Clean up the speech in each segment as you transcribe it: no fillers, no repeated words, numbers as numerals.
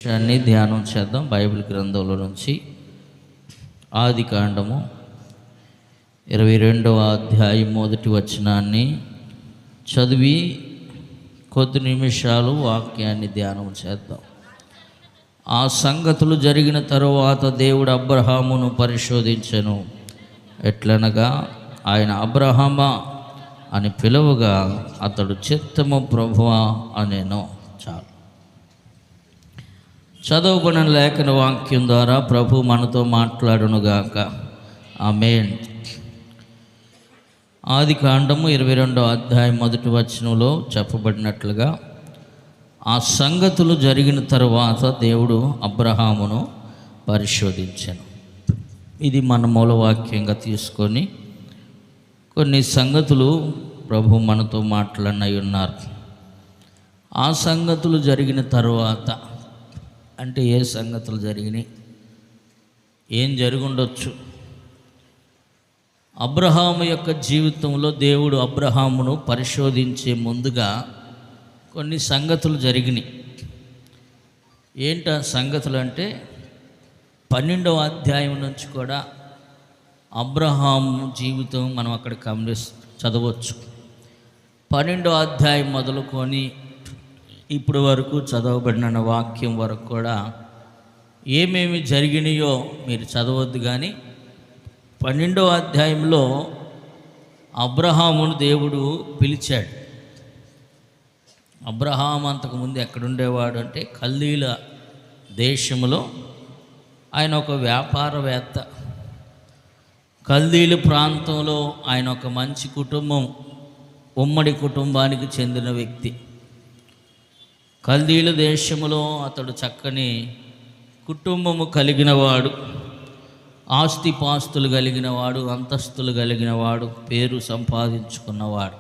విషయాన్ని ధ్యానం చేద్దాం. బైబిల్ గ్రంథంలో నుంచి ఆది కాండము 22వ అధ్యాయం మొదటి వచనాన్ని చదివి కొద్ది నిమిషాలు వాక్యాన్ని ధ్యానం చేద్దాం. ఆ సంగతులు జరిగిన తరువాత దేవుడు అబ్రహామును పరిశోధించెను. ఎట్లనగా ఆయన అబ్రహామా అని పిలువగా అతడు చిత్తము ప్రభువా అనెను. చాలు. చదవబడిన లేఖన వాక్యం ద్వారా ప్రభు మనతో మాట్లాడునుగాక. ఆమేన్. ఆది కాండము 22వ అధ్యాయం మొదటి వచనంలో చెప్పబడినట్లుగా ఆ సంగతులు జరిగిన తరువాత దేవుడు అబ్రహామును పరిశోధించెను. ఇది మన మూలవాక్యంగా తీసుకొని కొన్ని సంగతులు ప్రభు మనతో మాట్లాడినై ఉన్నారు. ఆ సంగతులు జరిగిన తరువాత అంటే ఏ సంగతులు జరిగినాయి, ఏం జరుగుండొచ్చు? అబ్రహాము యొక్క జీవితంలో దేవుడు అబ్రహామును పరిశోధించే ముందుగా కొన్ని సంగతులు జరిగినాయి. ఏంటి ఆ సంగతులు అంటే 12వ అధ్యాయం నుంచి కూడా అబ్రహాము జీవితం మనం అక్కడ చదవచ్చు. 12వ అధ్యాయం మొదలుకొని ఇప్పుడు వరకు చదవబడిన వాక్యం వరకు కూడా ఏమేమి జరిగినాయో మీరు చదవద్దు. కానీ 12వ అధ్యాయంలో అబ్రహామును దేవుడు పిలిచాడు. అబ్రహాము అంతకుముందు ఎక్కడుండేవాడు అంటే కల్దీల దేశంలో ఆయన ఒక వ్యాపారవేత్త. కల్దీల ప్రాంతంలో ఆయన ఒక మంచి కుటుంబం, ఉమ్మడి కుటుంబానికి చెందిన వ్యక్తి. కల్దీల దేశములో అతడు చక్కని కుటుంబము కలిగినవాడు, ఆస్తిపాస్తులు కలిగినవాడు, అంతస్తులు కలిగినవాడు, పేరు సంపాదించుకున్నవాడు.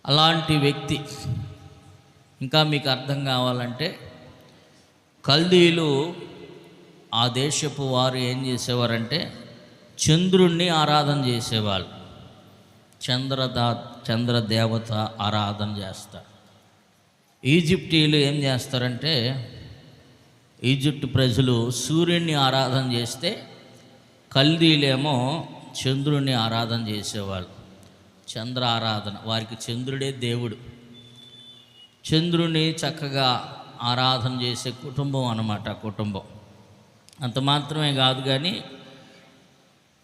అలాంటి వ్యక్తి. ఇంకా మీకు అర్థం కావాలంటే కల్దీలు ఆ దేశపు వారు ఏం చేసేవారంటే చంద్రుణ్ణి ఆరాధన చేసేవాళ్ళు. చంద్రదేవత ఆరాధన చేస్తారు. ఈజిప్టీలు ఏం చేస్తారంటే ఈజిప్ట్ ప్రజలు సూర్యుడిని ఆరాధన చేస్తే కల్దీలేమో చంద్రుడిని ఆరాధన చేసేవాళ్ళు. చంద్ర ఆరాధన, వారికి చంద్రుడే దేవుడు. చంద్రుని చక్కగా ఆరాధన చేసే కుటుంబం అన్నమాట. కుటుంబం అంత మాత్రమే కాదు, కానీ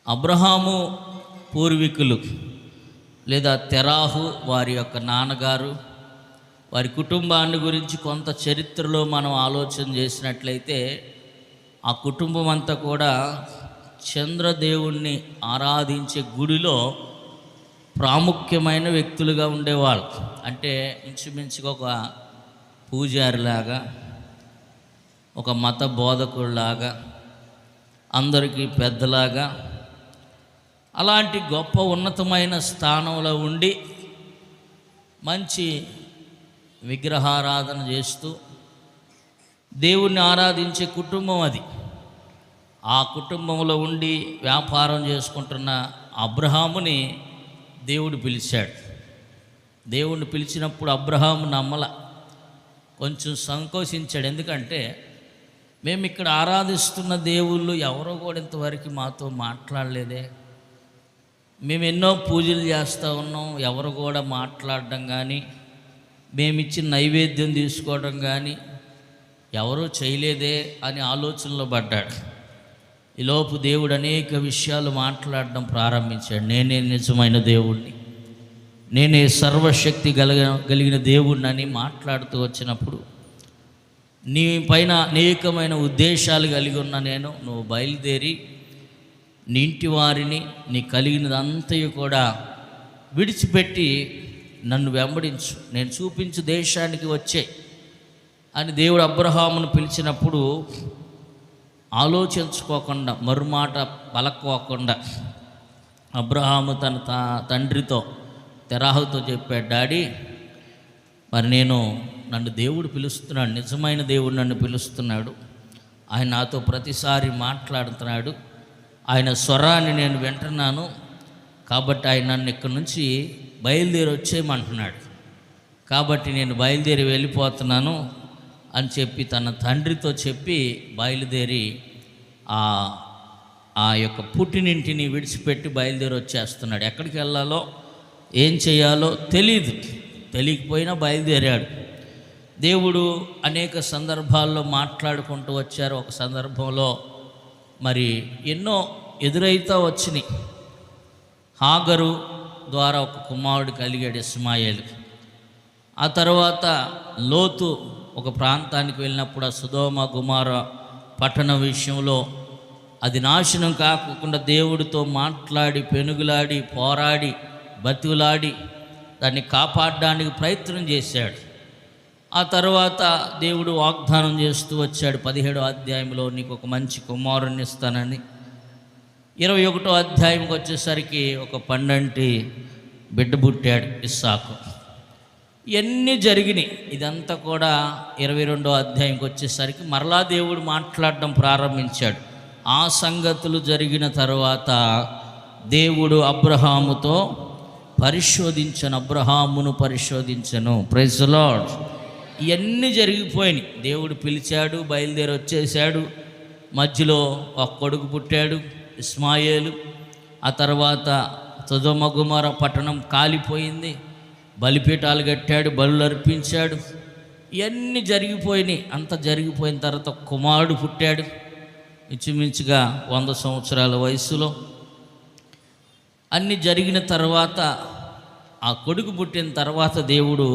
అబ్రహాము పూర్వీకులు లేదా తెరాహు వారి యొక్క నాన్నగారు, వారి కుటుంబాన్ని గురించి కొంత చరిత్రలో మనం ఆలోచన చేసినట్లయితే ఆ కుటుంబం అంతా కూడా చంద్రదేవుణ్ణి ఆరాధించే గుడిలో ప్రాముఖ్యమైన వ్యక్తులుగా ఉండేవాళ్ళు. అంటే ఇంచుమించుగా ఒక పూజారిలాగా, ఒక మత బోధకుడిలాగా, అందరికీ పెద్దలాగా, అలాంటి గొప్ప ఉన్నతమైన స్థానంలో ఉండి మంచి విగ్రహారాధన చేస్తూ దేవుణ్ణి ఆరాధించే కుటుంబం అది. ఆ కుటుంబంలో ఉండి వ్యాపారం చేసుకుంటున్న అబ్రహాముని దేవుడు పిలిచాడు. దేవుణ్ణి పిలిచినప్పుడు అబ్రహాము నమ్మల, కొంచెం సంకోచించాడు. ఎందుకంటే మేము ఇక్కడ ఆరాధిస్తున్న దేవుళ్ళు ఎవరో కూడా ఇంతవరకు మాతో మాట్లాడలేదే, మేము ఎన్నో పూజలు చేస్తూ ఉన్నాం, ఎవరు కూడా మాట్లాడడం కానీ, మేమిచ్చిన నైవేద్యం తీసుకోవడం కానీ ఎవరూ చేయలేదే అని ఆలోచనలో పడ్డాడు. ఈలోపు దేవుడు అనేక విషయాలు మాట్లాడడం ప్రారంభించాడు. నేనే నిజమైన దేవుణ్ణి, నేనే సర్వశక్తి కలిగిన దేవుణ్ణి అని మాట్లాడుతూ వచ్చినప్పుడు, నీ పైన అనేకమైన ఉద్దేశాలు కలిగి ఉన్న నేను, నువ్వు బయలుదేరి నీ ఇంటి వారిని, నీ కలిగినదంతయు కూడా విడిచిపెట్టి నన్ను వెంబడించు, నేను చూపించు దేశానికి వచ్చే అని దేవుడు అబ్రహామును పిలిచినప్పుడు ఆలోచించుకోకుండా, మరుమాట పలక్కోకుండా అబ్రహాము తన తండ్రితో తెరాహుతో చెప్పాడు, డాడీ మరి నన్ను దేవుడు పిలుస్తున్నాడు, నిజమైన దేవుడు నన్ను పిలుస్తున్నాడు, ఆయన నాతో ప్రతిసారి మాట్లాడుతున్నాడు, ఆయన స్వరాన్ని నేను వింటున్నాను, కాబట్టి ఆయన నన్ను ఇక్కడి నుంచి బయలుదేరి వచ్చేయమంటున్నాడు. కాబట్టి నేను బయలుదేరి వెళ్ళిపోతున్నాను, అని చెప్పి తన తండ్రితో చెప్పి బయలుదేరి ఆ యొక్క పుట్టినింటిని విడిచిపెట్టి బయలుదేరి వచ్చేస్తున్నాడు. ఎక్కడికి వెళ్ళాలో ఏం చేయాలో తెలియకపోయినా బయలుదేరాడు. దేవుడు అనేక సందర్భాల్లో మాట్లాడుకుంటూ వచ్చారు. ఒక సందర్భంలో మరి ఎన్నో ఎదురైతే వచ్చినాయి. హాగరు ద్వారా ఒక కుమారుడు కలిగాడు, ఇస్మాయేలు. ఆ తర్వాత లోతు ఒక ప్రాంతానికి వెళ్ళినప్పుడు ఆ సొదొమ గొమొర్ర పట్టణ విషయంలో అది నాశనం కాకుండా దేవుడితో మాట్లాడి, పెనుగులాడి, పోరాడి, బతుకులాడి దాన్ని కాపాడడానికి ప్రయత్నం చేశాడు. ఆ తర్వాత దేవుడు వాగ్దానం చేస్తూ వచ్చాడు. 17వ అధ్యాయంలో నీకు ఒక మంచి కుమారుని ఇస్తానని. 21వ అధ్యాయంకి వచ్చేసరికి ఒక పండంటి బిడ్డ పుట్టాడు, ఇస్సాకు. ఇవన్నీ జరిగినాయి. ఇదంతా కూడా 22వ అధ్యాయంకి వచ్చేసరికి మరలా దేవుడు మాట్లాడడం ప్రారంభించాడు. ఆ సంగతులు జరిగిన తర్వాత దేవుడు అబ్రహాముతో అబ్రహామును పరిశోధించను. Praise the lord. ఇవన్నీ జరిగిపోయినాయి. దేవుడు పిలిచాడు, బయలుదేరి వచ్చేసాడు. మధ్యలో ఒక కొడుకు పుట్టాడు, ఇస్మాయేలు. ఆ తర్వాత సొదొమ గొమొర్ర పట్టణం కాలిపోయింది, బలిపీఠాలు కట్టాడు, బలులు అర్పించాడు. ఇవన్నీ జరిగిపోయినాయి. అంత జరిగిపోయిన తర్వాత కుమారుడు పుట్టాడు, ఇంచుమించుగా 100 సంవత్సరాల వయసులో. అన్నీ జరిగిన తర్వాత ఆ కొడుకు పుట్టిన తర్వాత దేవుడు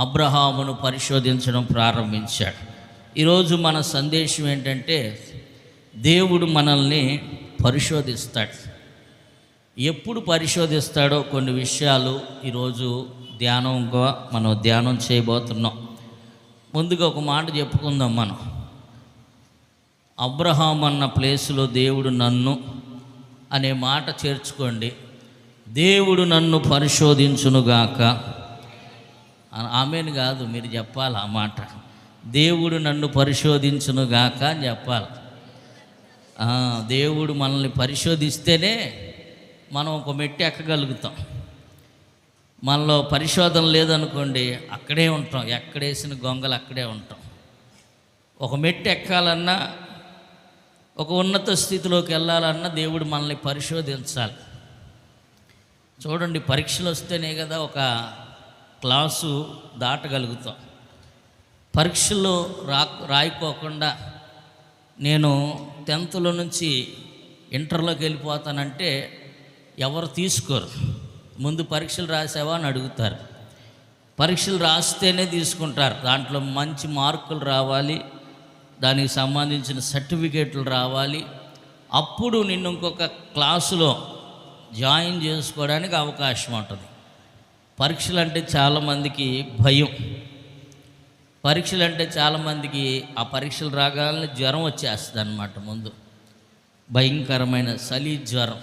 అబ్రహామును పరిశోధించడం ప్రారంభించాడు. ఈరోజు మన సందేశం ఏంటంటే, దేవుడు మనల్ని పరిశోధిస్తాడు. ఎప్పుడు పరిశోధిస్తాడో కొన్ని విషయాలు ఈరోజు మనం ధ్యానం చేయబోతున్నాం. ముందుగా ఒక మాట చెప్పుకుందాం. మనం అబ్రహాం అన్న ప్లేసులో దేవుడు నన్ను అనే మాట చేర్చుకోండి. దేవుడు నన్ను పరిశోధించునుగాక. ఆమెను కాదు, మీరు చెప్పాలి ఆ మాట. దేవుడు నన్ను పరిశోధించునుగాక అని చెప్పాలి. దేవుడు మనల్ని పరిశోధిస్తేనే మనం ఒక మెట్టు ఎక్కగలుగుతాం. మనలో పరిశోధన లేదనుకోండి, అక్కడే ఉంటాం. ఎక్కడేసిన గొంగలు అక్కడే ఉంటాం. ఒక మెట్టు ఎక్కాలన్నా, ఒక ఉన్నత స్థితిలోకి వెళ్ళాలన్నా దేవుడు మనల్ని పరిశోధించాలి. చూడండి, పరీక్షలు వస్తేనే కదా ఒక క్లాసు దాటగలుగుతాం. పరీక్షల్లో రాయిపోకుండా నేను 10th నుంచి ఇంటర్లోకి వెళ్ళిపోతానంటే ఎవరు తీసుకోరు. ముందు పరీక్షలు రాసావా అని అడుగుతారు. పరీక్షలు రాస్తేనే తీసుకుంటారు. దాంట్లో మంచి మార్కులు రావాలి, దానికి సంబంధించిన సర్టిఫికేట్లు రావాలి. అప్పుడు నిన్ను ఇంకొక క్లాసులో జాయిన్ చేసుకోవడానికి అవకాశం ఉంటుంది. పరీక్షలు అంటే చాలామందికి భయం. పరీక్షలు అంటే చాలామందికి ఆ పరీక్షలు రాగానే జ్వరం వచ్చేస్తుంది అన్నమాట. ముందు భయంకరమైన చలి జ్వరం.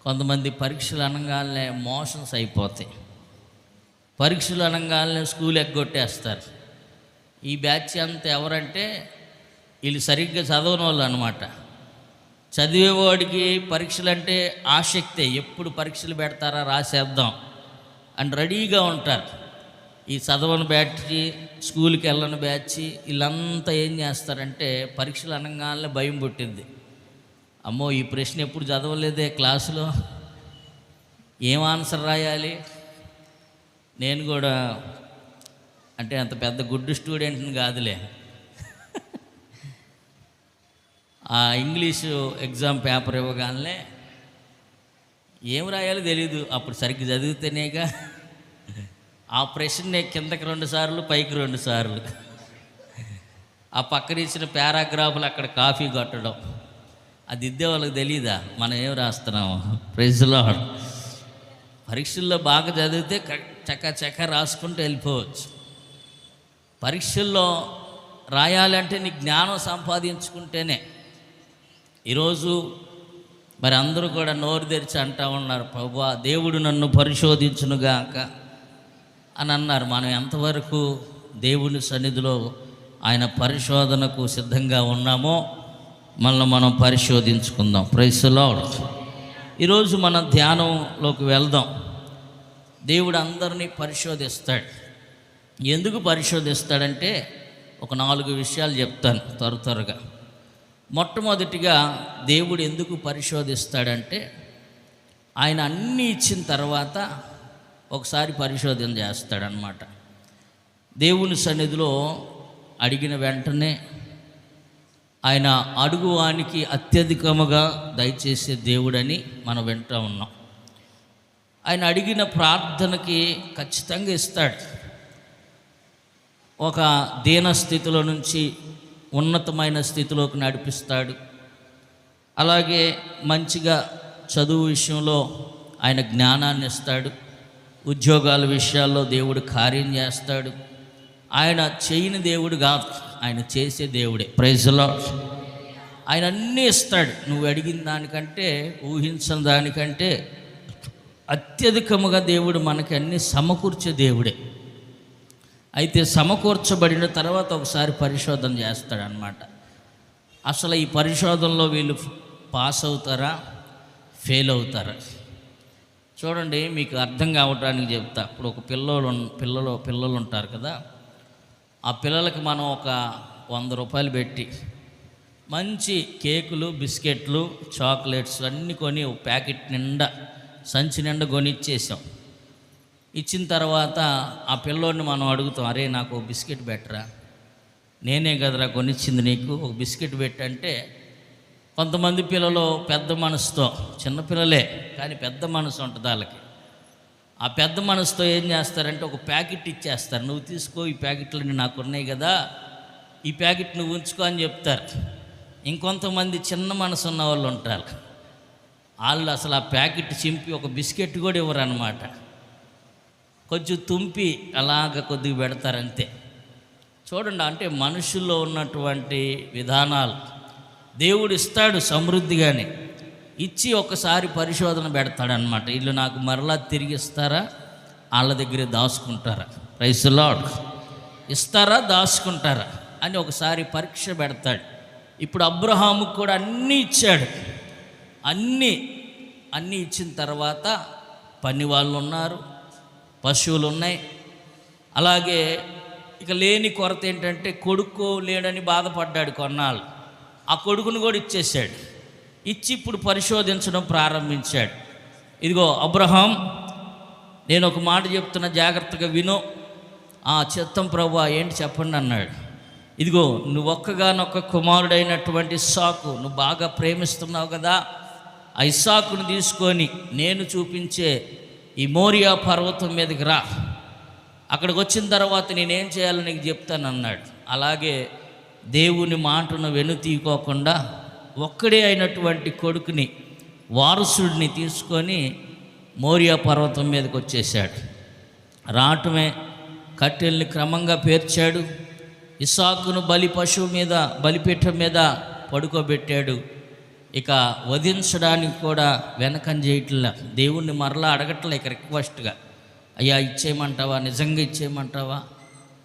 కొంతమంది పరీక్షలు అనగానే మోషన్స్ అయిపోతాయి. పరీక్షలు అనగానే స్కూల్ ఎగ్గొట్టేస్తారు. ఈ బ్యాచ్ అంతా ఎవరంటే వీళ్ళు సరిగ్గా చదవని వాళ్ళు అనమాట. చదివేవాడికి పరీక్షలు అంటే ఆసక్తే. ఎప్పుడు పరీక్షలు పెడతారా, రాసేద్దాం అని రెడీగా ఉంటారు. ఈ చదవని బ్యాచ్, స్కూల్కి వెళ్ళని బ్యాచ్, వీళ్ళంతా ఏం చేస్తారంటే పరీక్షలు అనగానే భయం పుట్టింది. అమ్మో, ఈ ప్రశ్న ఎప్పుడు చదవలేదే క్లాసులో, ఏం ఆన్సర్ రాయాలి. నేను కూడా అంటే అంత పెద్ద గుడ్ స్టూడెంట్ని కాదులే. ఆ ఇంగ్లీషు ఎగ్జామ్ పేపర్ ఇవ్వగానే ఏం రాయాలో తెలీదు. అప్పుడు సరిగ్గా చదివితేనేగా ఆ ప్రశ్న కిందకి 2 సార్లు, పైకి 2 సార్లు. ఆ పక్కన ఇచ్చిన పారాగ్రాఫ్లు అక్కడ కాఫీ కొట్టడం. అది ఇద్దే వాళ్ళకి తెలీదా మనం ఏం రాస్తున్నాము. Praise the Lord. పరీక్షల్లో బాగా చదివితే చక్క రాసుకుంటూ వెళ్ళిపోవచ్చు. పరీక్షల్లో రాయాలంటే నీ జ్ఞానం సంపాదించుకుంటేనే. ఈరోజు మరి అందరూ కూడా నోరు తెరిచి అంటూ ఉన్నారు, ప్రభువా దేవుడు నన్ను పరిశోధించునుగాక అని అన్నారు. మనం ఎంతవరకు దేవుని సన్నిధిలో ఆయన పరిశోధనకు సిద్ధంగా ఉన్నామో మనం పరిశోధించుకుందాం. Praise the lord. ఈరోజు మన ధ్యానంలోకి వెళ్దాం. దేవుడు అందరినీ పరిశోధిస్తాడు. ఎందుకు పరిశోధిస్తాడంటే ఒక 4 విషయాలు చెప్తాను త్వరగా. మొట్టమొదటిగా దేవుడు ఎందుకు పరిశోధిస్తాడంటే, ఆయన అన్నీ ఇచ్చిన తర్వాత ఒకసారి పరిశోధన చేస్తాడనమాట. దేవుని సన్నిధిలో అడిగిన వెంటనే ఆయన అడుగువానికి అత్యధికముగా దయచేసే దేవుడని మనం వింటూ ఉన్నాం. ఆయన అడిగిన ప్రార్థనకి ఖచ్చితంగా ఇస్తాడు. ఒక దీన స్థితిలో నుంచి ఉన్నతమైన స్థితిలోకి నడిపిస్తాడు. అలాగే మంచిగా చదువు విషయంలో ఆయన జ్ఞానాన్ని ఇస్తాడు. ఉద్యోగాల విషయాల్లో దేవుడు కార్యం చేస్తాడు. ఆయన చేయని దేవుడు కాదు, ఆయన చేసే దేవుడే. Praise the Lord. ఆయన అన్నీ ఇస్తాడు. నువ్వు అడిగిన దానికంటే, ఊహించిన దానికంటే అత్యధికముగా దేవుడు మనకి అన్నీ సమకూర్చే దేవుడే. అయితే సమకూర్చబడిన తర్వాత ఒకసారి పరిశోధన చేస్తాడనమాట. అసలు ఈ పరిశోధనలో వీళ్ళు పాస్ అవుతారా, ఫెయిల్ అవుతారా? చూడండి, మీకు అర్థం కావడానికి చెప్తా. ఇప్పుడు ఒక పిల్లలు ఉంటారు కదా, ఆ పిల్లలకి మనం ఒక 100 రూపాయలు పెట్టి మంచి కేకులు, బిస్కెట్లు, చాక్లెట్స్ అన్నీ కొని ఒక ప్యాకెట్ నిండా, సంచి నిండా కొనిచ్చేసాం. ఇచ్చిన తర్వాత ఆ పిల్లోడిని మనం అడుగుతాం, అరే నాకు ఒక బిస్కెట్ పెట్టరా, నేనే కదరా కొనిచ్చింది నీకు, ఒక బిస్కెట్ పెట్టంటే కొంతమంది పిల్లలు పెద్ద మనసుతో, చిన్నపిల్లలే కానీ పెద్ద మనసు ఉంటుంది వాళ్ళకి. ఆ పెద్ద మనసుతో ఏం చేస్తారంటే ఒక ప్యాకెట్ ఇచ్చేస్తారు. నువ్వు తీసుకో, ఈ ప్యాకెట్లన్నీ నాకు ఉన్నాయి కదా, ఈ ప్యాకెట్ నువ్వు ఉంచుకో అని చెప్తారు. ఇంకొంతమంది చిన్న మనసు ఉన్న వాళ్ళు ఉంటారు, వాళ్ళు అసలు ఆ ప్యాకెట్ చింపి ఒక బిస్కెట్ కూడా ఇవ్వరు అన్నమాట. కొంచెం తుంపి అలాగ కొద్దిగా పెడతారంతే. చూడండి, అంటే మనుషుల్లో ఉన్నటువంటి విధానాలు. దేవుడు ఇస్తాడు సమృద్ధిగానే, ఇచ్చి ఒకసారి పరిశోధన పెడతాడనమాట. వీళ్ళు నాకు మరలా తిరిగి ఇస్తారా, వాళ్ళ దగ్గరే దాచుకుంటారా? Praise the lord. ఇస్తారా, దాచుకుంటారా అని ఒకసారి పరీక్ష పెడతాడు. ఇప్పుడు అబ్రహాముకు కూడా అన్నీ ఇచ్చాడు. అన్నీ ఇచ్చిన తర్వాత పని వాళ్ళు ఉన్నారు, పశువులు ఉన్నాయి. అలాగే ఇక లేని కొరత ఏంటంటే కొడుకు లేడని బాధపడ్డాడు కొన్నాళ్ళు. ఆ కొడుకును కూడా ఇచ్చేసాడు. ఇచ్చి ఇప్పుడు పరిశోధించడం ప్రారంభించాడు. ఇదిగో అబ్రహాం, నేను ఒక మాట చెప్తున్నా, జాగ్రత్తగా విను. చిత్తం ప్రభువా, ఏంటి చెప్పండి అన్నాడు. ఇదిగో నువ్వు ఒక్కగానొక్క కుమారుడైనటువంటి ఇస్సాకు నువ్వు బాగా ప్రేమిస్తున్నావు కదా, ఆ ఇస్సాకును తీసుకొని నేను చూపించే ఈ మోరియా పర్వతం మీదకి రా, అక్కడికి వచ్చిన తర్వాత నేనేం చేయాలో నీకు చెప్తాను అన్నాడు. అలాగే దేవుని మాటను వెనుతీయకోకుండా ఒక్కడే అయినటువంటి కొడుకుని, వారసుడిని తీసుకొని మోరియా పర్వతం మీదకి వచ్చేసాడు. రావటమే కట్టెల్ని క్రమంగా పేర్చాడు. ఇస్సాకును పశువు మీద, బలిపీఠం మీద పడుకోబెట్టాడు. ఇక వధించడానికి కూడా వెనకం చేయట్లా. దేవుణ్ణి మరలా అడగట్లే ఇక రిక్వెస్ట్గా, అయ్యా ఇచ్చేయమంటావా, నిజంగా ఇచ్చేయమంటావా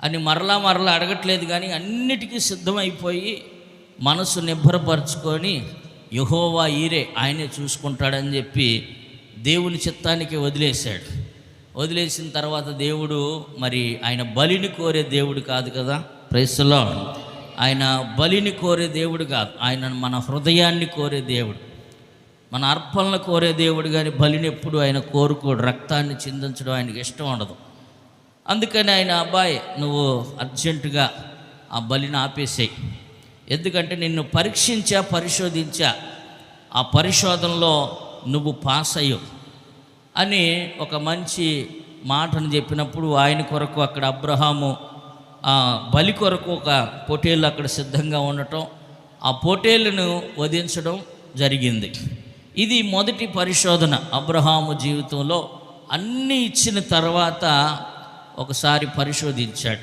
అని మరలా అడగట్లేదు. కానీ అన్నిటికీ సిద్ధమైపోయి మనసు నిబ్బరపరుచుకొని యెహోవా ఈరే, ఆయనే చూసుకుంటాడని చెప్పి దేవుని చిత్తానికి వదిలేశాడు. వదిలేసిన తర్వాత దేవుడు మరి ఆయన బలిని కోరే దేవుడు కాదు కదా. Praise the Lord. ఆయన బలిని కోరే దేవుడు కాదు, ఆయన మన హృదయాన్ని కోరే దేవుడు, మన అర్పణలు కోరే దేవుడు. కానీ బలిని ఎప్పుడు ఆయన కోరుకోడు, రక్తాన్ని చిందించడం ఆయనకి ఇష్టం ఉండదు. అందుకని ఆయన, అబ్బాయి నువ్వు అర్జెంటుగా ఆ బలిని ఆపేసేయి, ఎందుకంటే నిన్ను పరిశోధించా, ఆ పరిశోధనలో నువ్వు పాస్ అయ్యవు అని ఒక మంచి మాటను చెప్పినప్పుడు ఆయన కొరకు అక్కడ అబ్రహాము బలి కొరకు ఒక పొటేలు అక్కడ సిద్ధంగా ఉండటం, ఆ పొటేలును వధించడం జరిగింది. ఇది మొదటి పరిశోధన అబ్రహాము జీవితంలో. అన్నీ ఇచ్చిన తర్వాత ఒకసారి పరిశోధించాడు.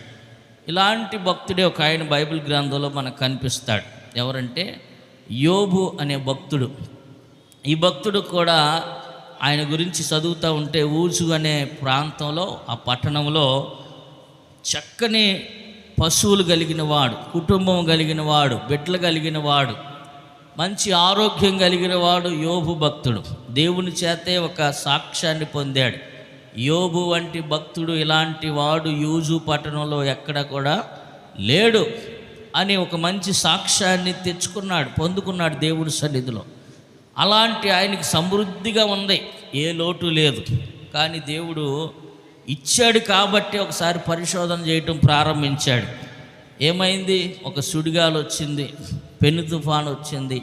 ఇలాంటి భక్తుడే ఒక ఆయన బైబిల్ గ్రంథంలో మనకు కనిపిస్తాడు. ఎవరంటే యోబు అనే భక్తుడు. ఈ భక్తుడు కూడా ఆయన గురించి చదువుతూ ఉంటే, ఊజు అనే ప్రాంతంలో, ఆ పట్టణంలో చక్కని పశువులు కలిగిన వాడు, కుటుంబం కలిగిన వాడు, బిడ్డలు కలిగిన వాడు, మంచి ఆరోగ్యం కలిగిన వాడు యోబు భక్తుడు. దేవుని చేతే ఒక సాక్ష్యాన్ని పొందాడు. యోబు వంటి భక్తుడు ఇలాంటి వాడు యూజు పట్టణంలో ఎక్కడ కూడా లేడు అని ఒక మంచి సాక్ష్యాన్ని పొందుకున్నాడు దేవుడి సన్నిధిలో. అలాంటి ఆయనకి సమృద్ధిగా ఉంది, ఏ లోటు లేదు. కానీ దేవుడు ఇచ్చాడు కాబట్టి ఒకసారి పరిశోధన చేయటం ప్రారంభించాడు. ఏమైంది? ఒక సుడిగాలు వచ్చింది, పెను తుఫాను వచ్చింది,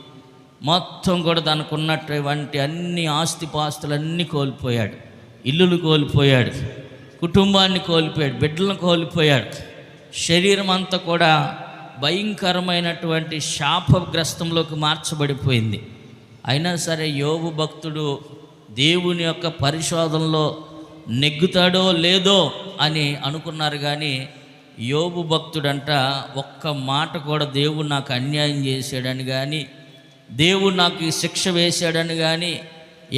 మొత్తం కూడా తనకు ఉన్నటువంటి అన్ని ఆస్తిపాస్తులన్నీ కోల్పోయాడు. ఇల్లులు కోల్పోయాడు, కుటుంబాన్ని కోల్పోయాడు, బిడ్డలను కోల్పోయాడు. శరీరం అంతా కూడా భయంకరమైనటువంటి శాపగ్రస్తంలోకి మార్చబడిపోయింది. అయినా సరే యోబు భక్తుడు దేవుని యొక్క పరిశోధనలో నెగ్గుతాడో లేదో అని అనుకున్నారు. కానీ యోబు భక్తుడంట ఒక్క మాట కూడా దేవుడు నాకు అన్యాయం చేశాడని కానీ, దేవుడు నాకు ఈ శిక్ష వేశాడని కానీ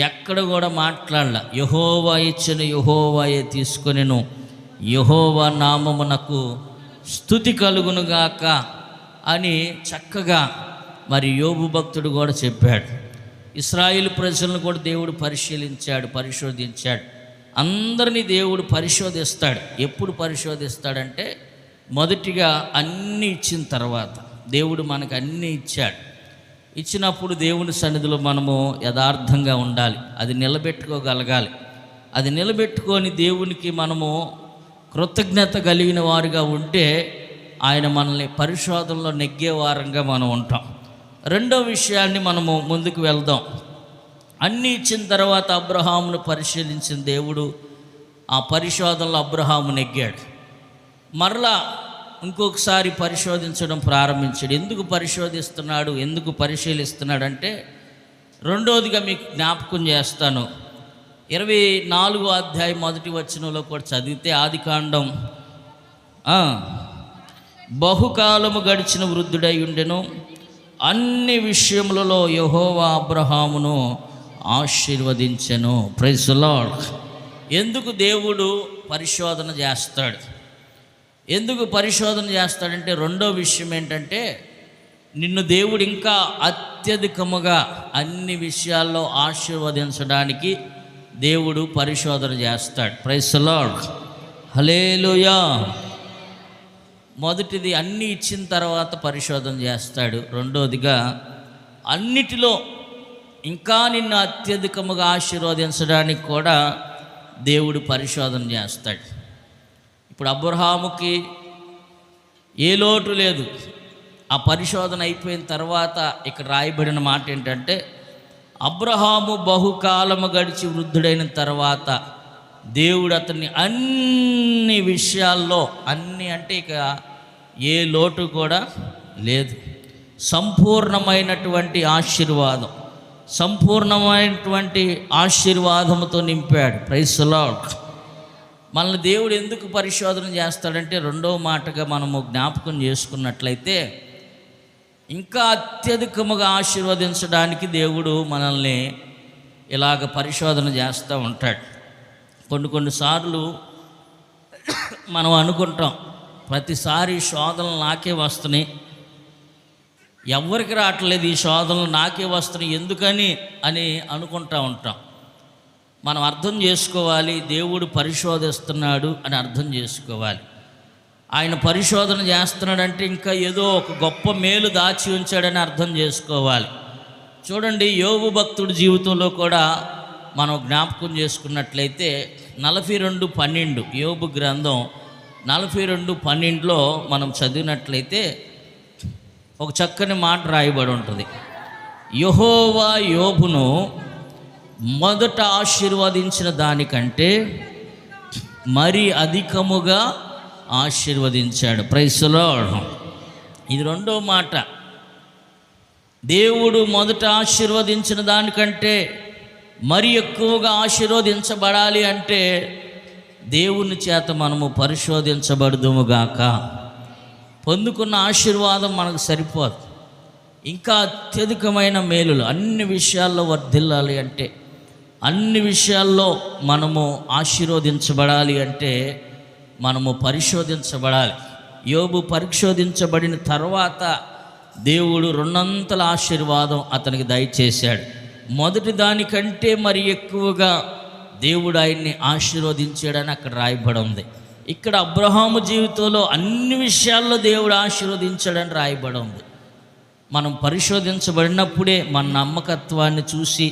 ఎక్కడ కూడా మాట్లాడలా. యెహోవా ఇచ్చిన యెహోవాయే తీసుకొనెను, యెహోవా నామమునకు స్తుతి కలుగునుగాక అని చక్కగా మరి యోబు భక్తుడు కూడా చెప్పాడు. ఇశ్రాయేలు ప్రజలను కూడా దేవుడు పరిశోధించాడు. అందరినీ దేవుడు పరిశోధిస్తాడు. ఎప్పుడు పరిశోధిస్తాడంటే మొదటిగా అన్నీ ఇచ్చిన తర్వాత. దేవుడు మనకు అన్నీ ఇచ్చాడు. ఇచ్చినప్పుడు దేవుని సన్నిధిలో మనము యథార్థంగా ఉండాలి, అది నిలబెట్టుకోగలగాలి. అది నిలబెట్టుకొని దేవునికి మనము కృతజ్ఞత కలిగిన వారుగా ఉంటే ఆయన మనల్ని పరిశోధనలో నెగ్గే వారంగా మనం ఉంటాం. రెండో విషయాన్ని మనము ముందుకు వెళ్దాం. అన్నీ ఇచ్చిన తర్వాత అబ్రహామును పరిశీలించిన దేవుడు ఆ పరిశోధనలో అబ్రహాము నెగ్గాడు. మరలా ఇంకొకసారి పరిశోధించడం ప్రారంభించాడు. ఎందుకు పరిశోధిస్తున్నాడు, ఎందుకు పరిశీలిస్తున్నాడంటే రెండోదిగా మీకు జ్ఞాపకం చేస్తాను. 24వ అధ్యాయం 1వ వచనంలో కూడా చదివితే, ఆదికాండం బహుకాలము గడిచిన వృద్ధుడై ఉండెను, అన్ని విషయములలో యెహోవా అబ్రహామును ఆశీర్వదించెను. Praise the Lord. ఎందుకు దేవుడు పరిశోధన చేస్తాడు? ఎందుకు పరిశోధన చేస్తాడంటే రెండో విషయం ఏంటంటే, నిన్ను దేవుడు ఇంకా అత్యధికముగా అన్ని విషయాల్లో ఆశీర్వదించడానికి దేవుడు పరిశోధన చేస్తాడు. Praise the Lord. హల్లెలూయా. మొదటిది అన్నీ ఇచ్చిన తర్వాత పరిశోధన చేస్తాడు. రెండోదిగా అన్నిటిలో ఇంకా నిన్ను అత్యధికముగా ఆశీర్వదించడానికి కూడా దేవుడు పరిశోధన చేస్తాడు. ఇప్పుడు అబ్రహాముకి ఏ లోటు లేదు. ఆ పరిశోధన అయిపోయిన తర్వాత ఇక్కడ రాయబడిన మాట ఏంటంటే, అబ్రహాము బహుకాలము గడిచి వృద్ధుడైన తర్వాత దేవుడు అతన్ని అన్ని విషయాల్లో, అన్ని అంటే ఇక ఏ లోటు కూడా లేదు, సంపూర్ణమైనటువంటి ఆశీర్వాదం, సంపూర్ణమైనటువంటి ఆశీర్వాదముతో నింపాడు. Praise the Lord. మనల్ని దేవుడు ఎందుకు పరిశోధన చేస్తాడంటే రెండో మాటగా మనము జ్ఞాపకం చేసుకున్నట్లయితే, ఇంకా అత్యధికముగా ఆశీర్వదించడానికి దేవుడు మనల్ని ఇలాగ పరిశోధన చేస్తూ ఉంటాడు. కొన్నిసార్లు మనం అనుకుంటాం, ప్రతిసారి శోధనలు నాకే వస్తున్నాయి, ఎవరికి రావట్లేదు, ఈ శోధనలు నాకే వస్తున్నాయి ఎందుకని అని అనుకుంటూ ఉంటాం. మనం అర్థం చేసుకోవాలి, దేవుడు పరిశోధిస్తున్నాడు అని అర్థం చేసుకోవాలి. ఆయన పరిశోధన చేస్తున్నాడంటే ఇంకా ఏదో ఒక గొప్ప మేలు దాచి ఉంచాడని అర్థం చేసుకోవాలి. చూడండి, యోబు భక్తుడి జీవితంలో కూడా మనం జ్ఞాపకం చేసుకున్నట్లయితే 42:12 యోబు గ్రంథం 42:12లో మనం చదివినట్లయితే ఒక చక్కని మాట రాయబడి ఉంటుంది. యెహోవా యోబును మొదట ఆశీర్వదించిన దానికంటే మరి అధికముగా ఆశీర్వదించాడు. Praise the Lord. ఇది రెండో మాట. దేవుడు మొదట ఆశీర్వదించిన దానికంటే మరి ఎక్కువగా ఆశీర్వదించబడాలి అంటే దేవుని చేత మనము పరిశోధించబడుదుముగాక. పొందుకున్న ఆశీర్వాదం మనకు సరిపోదు, ఇంకా అత్యధికమైన మేలులు అన్ని విషయాల్లో వర్ధిల్లాలి అంటే, అన్ని విషయాల్లో మనము ఆశీర్వదించబడాలి అంటే మనము పరిశోధించబడాలి. యోబు పరిశోధించబడిన తర్వాత దేవుడు 2 ఆశీర్వాదం అతనికి దయచేశాడు. మొదటి దానికంటే మరి ఎక్కువగా దేవుడు ఆయన్ని ఆశీర్వదించాడని అక్కడ రాయబడి ఉంది. ఇక్కడ అబ్రహాము జీవితంలో అన్ని విషయాల్లో దేవుడు ఆశీర్వదించాడని రాయబడి ఉంది. మనం పరిశోధించబడినప్పుడే మన నమ్మకత్వాన్ని చూసి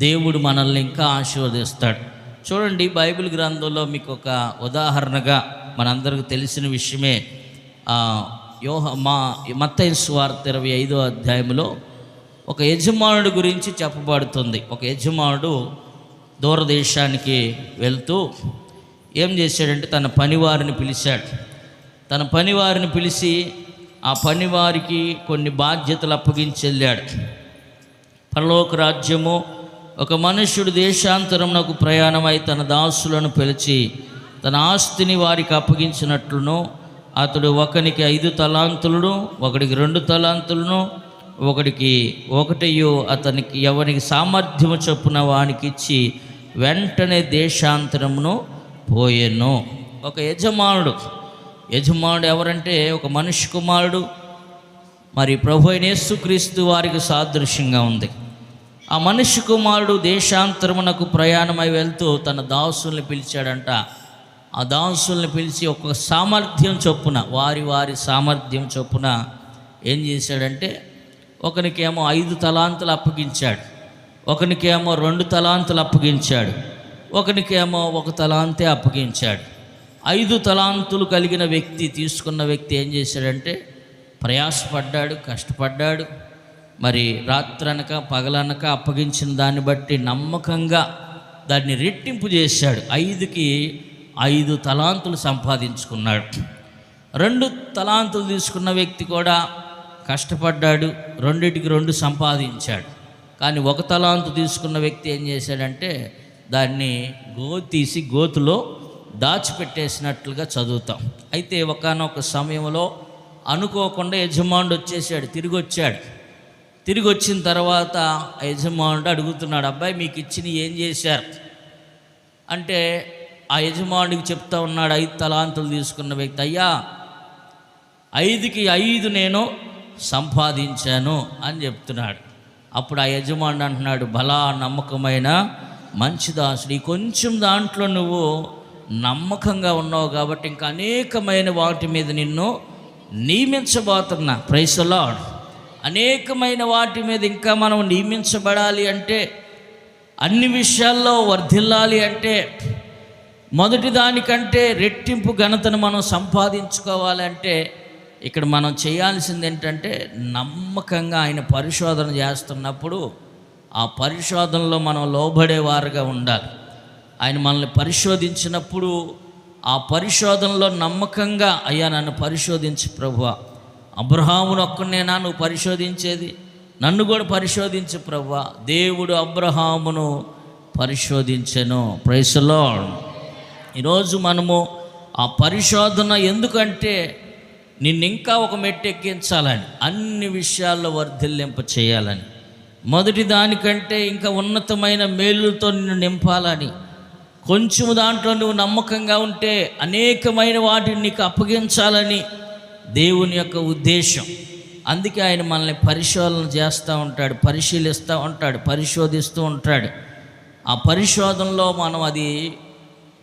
దేవుడు మనల్ని ఇంకా ఆశీర్వదిస్తాడు. చూడండి, బైబిల్ గ్రంథంలో మీకు ఒక ఉదాహరణగా మనందరికీ తెలిసిన విషయమే. మత్తయి సువార్త 25వ అధ్యాయంలో ఒక యజమానుడి గురించి చెప్పబడుతుంది. ఒక యజమానుడు దూరదేశానికి వెళ్తూ ఏం చేశాడంటే తన పనివారిని పిలిచాడు. తన పనివారిని పిలిచి ఆ పనివారికి కొన్ని బాధ్యతలు అప్పగించి వెళ్ళాడు. పరలోక రాజ్యము ఒక మనుష్యుడు దేశాంతరమునకు ప్రయాణమై తన దాసులను పిలిచి తన ఆస్తిని వారికి అప్పగించినట్లును అతడు ఒకనికి 5 తలాంతులను, ఒకడికి 2 తలాంతులను, ఒకడికి 1 అతనికి ఎవరికి సామర్థ్యము చొప్పున వానికి ఇచ్చి వెంటనే దేశాంతరమును పోయెను. ఒక యజమానుడు ఎవరంటే ఒక మనుష్య కుమారుడు. మరి ప్రభు అయిన యేసుక్రీస్తు వారికి సాదృశ్యంగా ఉంది. ఆ మనుష్య కుమారుడు దేశాంతరమునకు ప్రయాణమై వెళ్తూ తన దాసుల్ని పిలిచాడంట. ఆ దాసుల్ని పిలిచి ఒక సామర్థ్యం చొప్పున వారి సామర్థ్యం చొప్పున ఏం చేశాడంటే ఒకనికేమో 5 తలాంతులు అప్పగించాడు, ఒకనికేమో 2 తలాంతులు అప్పగించాడు, ఒకనికేమో 1 తలాంతే అప్పగించాడు. 5 తలాంతులు కలిగిన వ్యక్తి, తీసుకున్న వ్యక్తి ఏం చేశాడంటే ప్రయాసపడ్డాడు, కష్టపడ్డాడు. మరి రాత్రనక పగలనక అప్పగించిన దాన్ని బట్టి నమ్మకంగా దాన్ని రెట్టింపు చేశాడు. 5కి 5 తలాంతులు సంపాదించుకున్నాడు. 2 తలాంతులు తీసుకున్న వ్యక్తి కూడా కష్టపడ్డాడు, 2టికి 2 సంపాదించాడు. కానీ 1 తలాంతు తీసుకున్న వ్యక్తి ఏం చేశాడంటే దాన్ని తీసి గోతులో దాచిపెట్టేసినట్లుగా చదువుతాం. అయితే ఒకానొక సమయంలో అనుకోకుండా యజమానుడు వచ్చేసాడు, తిరిగి వచ్చిన తర్వాత యజమానుడు అడుగుతున్నాడు, అబ్బాయి మీకు ఇచ్చిన ఏం చేశారు అంటే ఆ యజమానుడికి చెప్తా ఉన్నాడు 5 తలాంతులు తీసుకున్న వ్యక్తి, అయ్యా 5కి 5 నేను సంపాదించాను అని చెప్తున్నాడు. అప్పుడు ఆ యజమానుడు అంటున్నాడు, భలా నమ్మకమైన మంచి దాసుడు, ఈ కొంచెం దాంట్లో నువ్వు నమ్మకంగా ఉన్నావు కాబట్టి ఇంకా అనేకమైన వాటి మీద నిన్ను నియమించబోతున్నా. Praise the lord. అనేకమైన వాటి మీద ఇంకా మనం నియమించబడాలి అంటే, అన్ని విషయాల్లో వర్ధిల్లాలి అంటే, మొదటి దానికంటే రెట్టింపు ఘనతను మనం సంపాదించుకోవాలంటే ఇక్కడ మనం చేయాల్సింది ఏంటంటే నమ్మకంగా ఆయన పరిశోధన చేస్తున్నప్పుడు ఆ పరిశోధనలో మనం లోబడేవారుగా ఉండాలి. ఆయన మనల్ని పరిశోధించినప్పుడు ఆ పరిశోధనలో నమ్మకంగా, అయ్యా నన్ను పరిశోధించు ప్రభువా, అబ్రహామును ఒక్కనేనా నువ్వు పరిశోధించేది, నన్ను కూడా పరిశోధించు ప్రభువా. దేవుడు అబ్రహామును పరిశోధించెను. Praise the lord. ఈరోజు మనము ఆ పరిశోధన ఎందుకంటే నిన్ను ఇంకా ఒక మెట్టు ఎక్కించాలని, అన్ని విషయాల్లో వర్ధిల్లింప చేయాలని, మొదటి దానికంటే ఇంకా ఉన్నతమైన మేలులతో నిన్ను నింపాలని, కొంచెం దాంట్లో నువ్వు నమ్మకంగా ఉంటే అనేకమైన వాటిని నీకు అప్పగించాలని దేవుని యొక్క ఉద్దేశం. అందుకే ఆయన మనల్ని పరిశోధన చేస్తూ ఉంటాడు, పరిశీలిస్తూ ఉంటాడు, పరిశోధిస్తూ ఉంటాడు. ఆ పరిశోధనలో మనం అది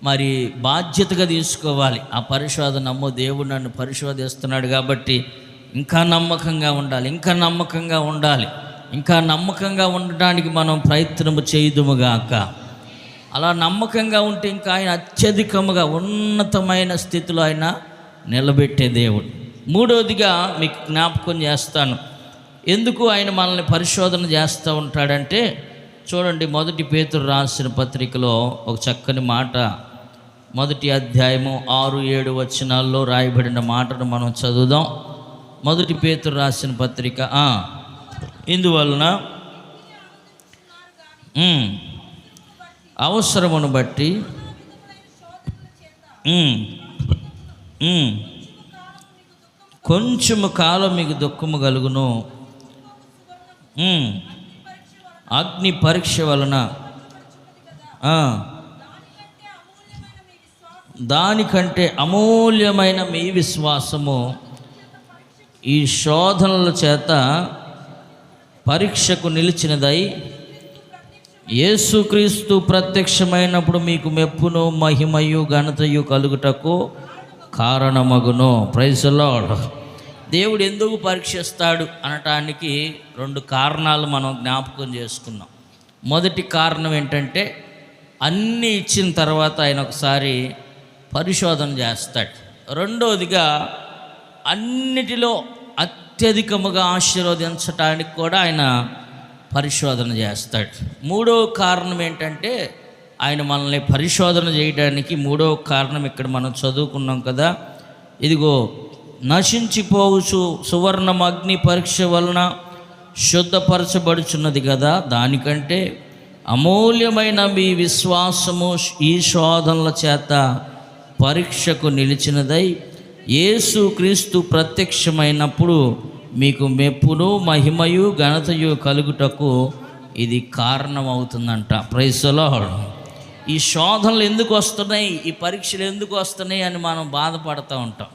మరి బాధ్యతగా తీసుకోవాలి. ఆ పరిశోధన, అమ్మో దేవుడు నన్ను పరిశోధిస్తున్నాడు కాబట్టి ఇంకా నమ్మకంగా ఉండాలి, ఇంకా నమ్మకంగా ఉండడానికి మనం ప్రయత్నము చేయుదుముగాక. అలా నమ్మకంగా ఉంటే ఇంకా ఆయన అత్యధికముగా ఉన్నతమైన స్థితిలో ఆయన నిలబెట్టే దేవుడు. మూడవదిగా మీకు జ్ఞాపకం చేస్తాను, ఎందుకు ఆయన మనల్ని పరిశోధన చేస్తూ ఉంటాడంటే, చూడండి 1 పేతురు రాసిన పత్రికలో ఒక చక్కని మాట, 1వ అధ్యాయము 6-7 వచనాల్లో రాయబడిన మాటను మనం చదువుదాం. 1 పేతురు రాసిన పత్రిక. ఇందువలన అవసరమును బట్టి కొంచెము కాలం మీకు దుఃఖము కలుగును, అగ్ని పరీక్ష వలన దానికంటే అమూల్యమైన మీ విశ్వాసము ఈ శోధనల చేత పరీక్షకు నిలిచినదై యేసుక్రీస్తు ప్రత్యక్షమైనప్పుడు మీకు మెప్పును మహిమయు ఘనతయు కలుగుటకు కారణమగును. Praise the Lord. దేవుడు ఎందుకు పరీక్షిస్తాడు అనటానికి 2 కారణాలు మనం జ్ఞాపకం చేసుకున్నాం. మొదటి కారణం ఏంటంటే, అన్నీ ఇచ్చిన తర్వాత ఆయన ఒకసారి పరిశోధన చేస్తాడు. రెండవదిగా, అన్నిటిలో అత్యధికముగా ఆశీర్వదించటానికి కూడా ఆయన పరిశోధన చేస్తాడు. మూడవ కారణం ఏంటంటే, ఆయన మనల్ని పరిశోధన చేయడానికి మూడవ కారణం ఇక్కడ మనం చదువుకున్నాం కదా. ఇదిగో, నశించిపోవచ్చు సువర్ణం అగ్ని పరీక్ష వలన శుద్ధపరచబడుచున్నది కదా, దానికంటే అమూల్యమైన మీ విశ్వాసము ఈ శోధనల చేత పరీక్షకు నిలిచినదై యేసుక్రీస్తు ప్రత్యక్షమైనప్పుడు మీకు మెప్పును మహిమయు ఘనతయు కలుగుటకు ఇది కారణమవుతుందంట. Praise the Lord. ఈ శోధనలు ఎందుకు వస్తున్నాయి, ఈ పరీక్షలు ఎందుకు వస్తున్నాయి అని మనం బాధపడుతూ ఉంటాం.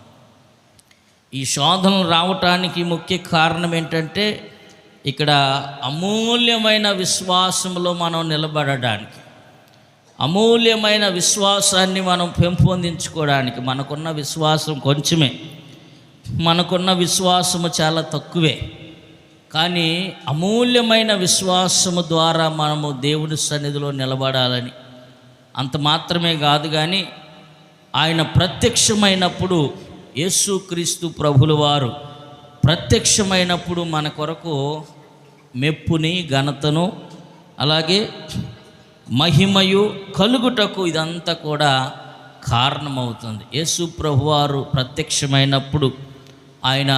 ఈ శోధనలు రావటానికి ముఖ్య కారణం ఏంటంటే, ఇక్కడ అమూల్యమైన విశ్వాసంలో మనం నిలబడడానికి, అమూల్యమైన విశ్వాసాన్ని మనం పెంపొందించుకోవడానికి. మనకున్న విశ్వాసం కొంచెమే, మనకున్న విశ్వాసము చాలా తక్కువే. కానీ అమూల్యమైన విశ్వాసము ద్వారా మనము దేవుని సన్నిధిలో నిలబడాలని, అంత మాత్రమే కాదు కానీ ఆయన ప్రత్యక్షమైనప్పుడు, యేసుక్రీస్తు ప్రభుల వారు ప్రత్యక్షమైనప్పుడు మన కొరకు మెప్పుని ఘనతను అలాగే మహిమయు కలుగుటకు ఇదంతా కూడా కారణమవుతుంది. యేసు ప్రభువారు ప్రత్యక్షమైనప్పుడు ఆయన